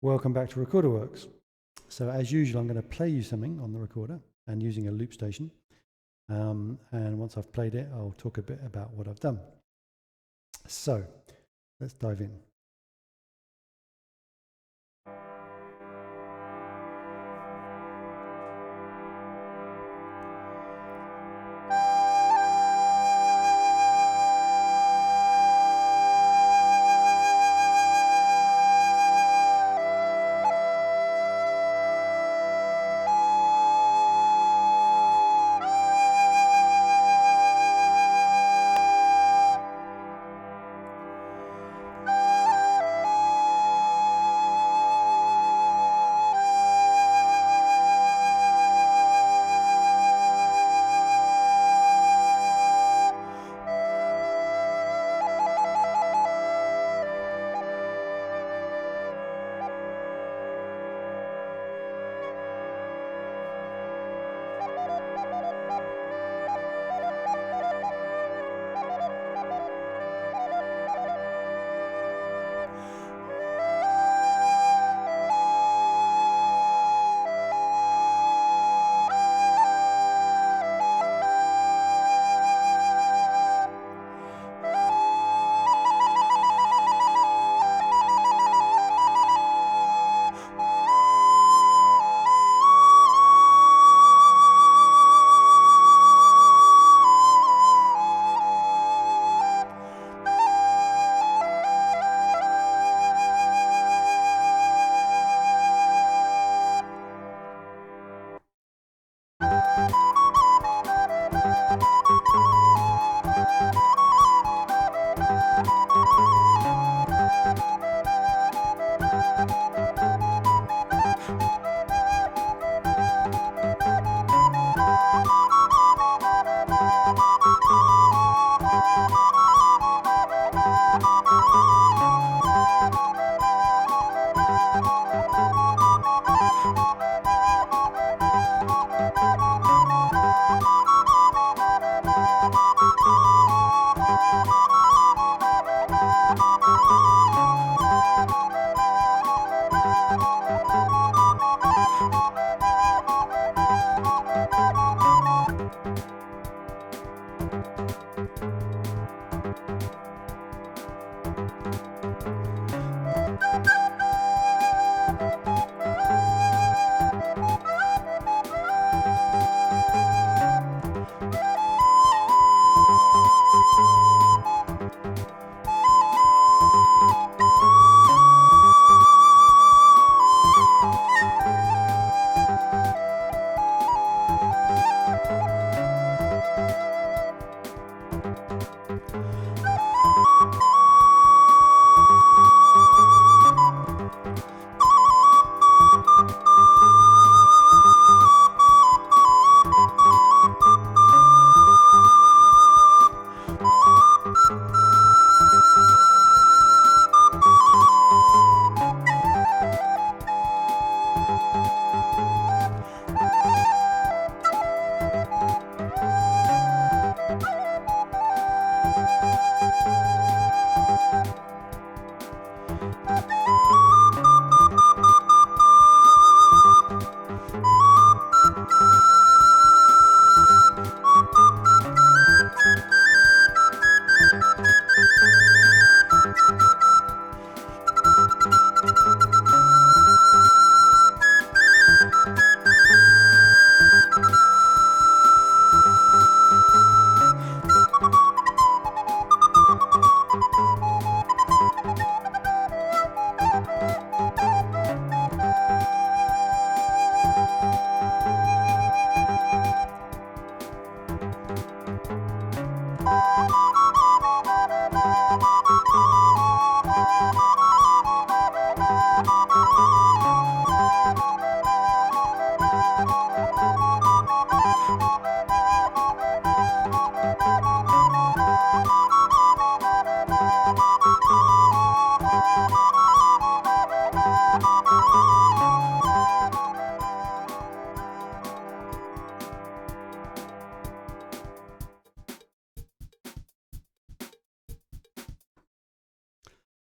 Welcome back to Recorder Works. So as usual, I'm going to play you something on the recorder and using a loop station. And once I've played it, I'll talk a bit about what I've done. So let's dive in.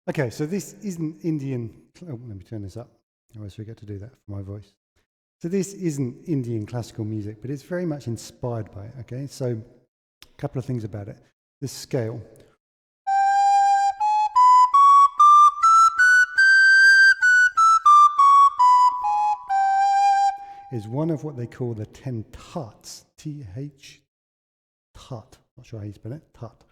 Okay, so this is an Indian, oh, let me turn this up. I always forget to do that for my voice. So this isn't Indian classical music, but it's very much inspired by it, okay? So a couple of things about it. This scale is one of what they call the 10 Thaats, T-H, Thaat, not sure how you spell it, Thaat.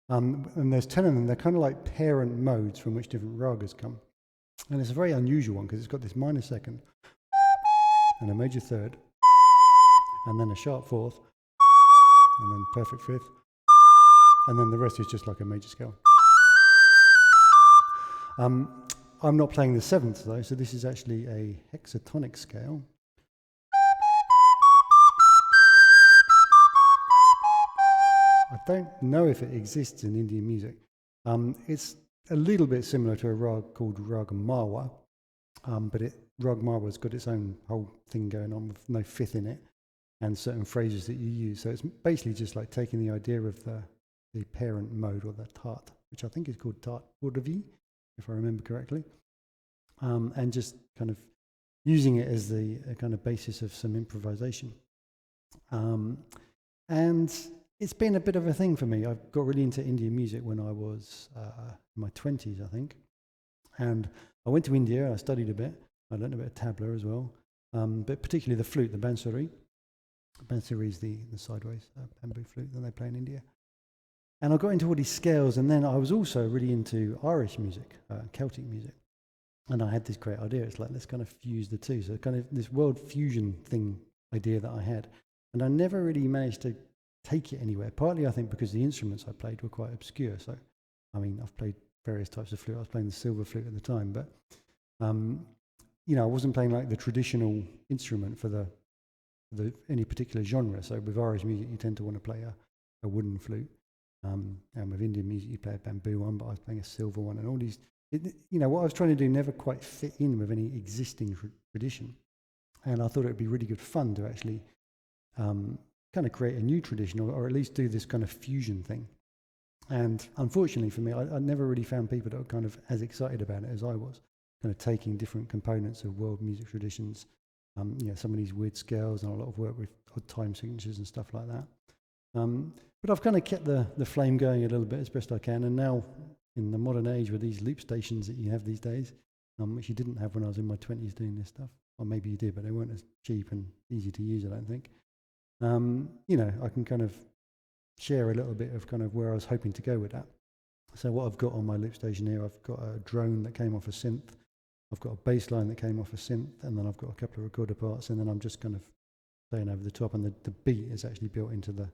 And there's 10 of them. They're kind of like parent modes from which different ragas come. And it's a very unusual one because it's got this minor second and a major third and then a sharp fourth and then perfect fifth and then the rest is just like a major scale. I'm not playing the seventh though, so this is actually a hexatonic scale. I don't know if it exists in Indian music. It's a little bit similar to a rag called rag marwa, but rag marwa's got its own whole thing going on with no fifth in it and certain phrases that you use. So it's basically just like taking the idea of the parent mode or the Thaat, which I think is called Thaat Urvi, if I remember correctly, and just kind of using it as a kind of basis of some improvisation. And it's been a bit of a thing for me. I got really into Indian music when I was in my 20s, I think. And I went to India and I studied a bit. I learned a bit of tabla as well, but particularly the flute, the bansuri. Bansuri is the sideways bamboo flute that they play in India. And I got into all these scales, and then I was also really into Irish music, Celtic music. And I had this great idea. It's like, let's kind of fuse the two. So kind of this world fusion thing idea that I had. And I never really managed to take it anywhere, partly I think because the instruments I played were quite obscure. So, I mean, I've played various types of flute. I was playing the silver flute at the time, but, you know, I wasn't playing like the traditional instrument for any particular genre. So with Irish music, you tend to want to play a wooden flute. And with Indian music, you play a bamboo one, but I was playing a silver one. And all these, you know, what I was trying to do never quite fit in with any existing tradition. And I thought it would be really good fun to actually kind of create a new tradition, or at least do this kind of fusion thing. And unfortunately for me, I never really found people that were kind of as excited about it as I was, kind of taking different components of world music traditions, you know, some of these weird scales and a lot of work with odd time signatures and stuff like that. But I've kind of kept the flame going a little bit as best I can, and now in the modern age with these loop stations that you have these days, which you didn't have when I was in my 20s doing this stuff, or maybe you did, but they weren't as cheap and easy to use, I don't think. You know, I can kind of share a little bit of kind of where I was hoping to go with that. So what I've got on my loop station here, I've got a drone that came off a synth, I've got a bass line that came off a synth, and then I've got a couple of recorder parts, and then I'm just kind of playing over the top, and the beat is actually built into the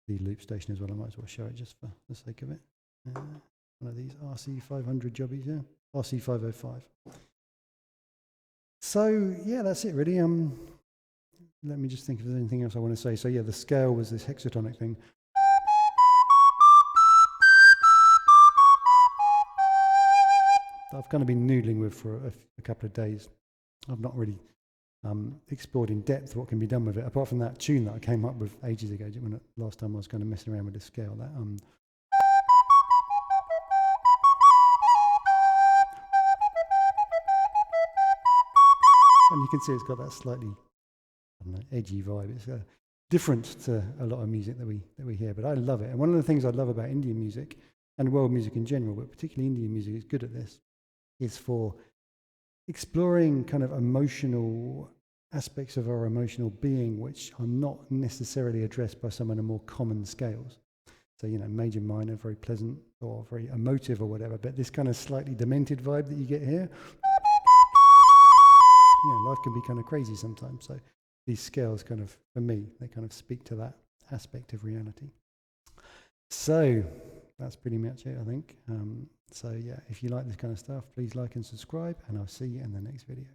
loop station as well. I might as well show it just for the sake of it. One of these RC500 jobbies, yeah, RC505. So yeah, that's it really. Let me just think if there's anything else I want to say. So yeah, the scale was this hexatonic thing. I've kind of been noodling with for a couple of days. I've not really explored in depth what can be done with it, apart from that tune that I came up with ages ago, when last time I was kind of messing around with the scale. That and you can see it's got that slightly, I don't know, edgy vibe. It's different to a lot of music that we hear, but I love it. And one of the things I love about Indian music and world music in general, but particularly Indian music, is good at this, is for exploring kind of emotional aspects of our emotional being, which are not necessarily addressed by some of the more common scales. So, you know, major, minor, very pleasant or very emotive or whatever, but this kind of slightly demented vibe that you get here, you know, life can be kind of crazy sometimes. So these scales kind of, for me, they kind of speak to that aspect of reality. So that's pretty much it, I think. So yeah, if you like this kind of stuff, please like and subscribe, and I'll see you in the next video.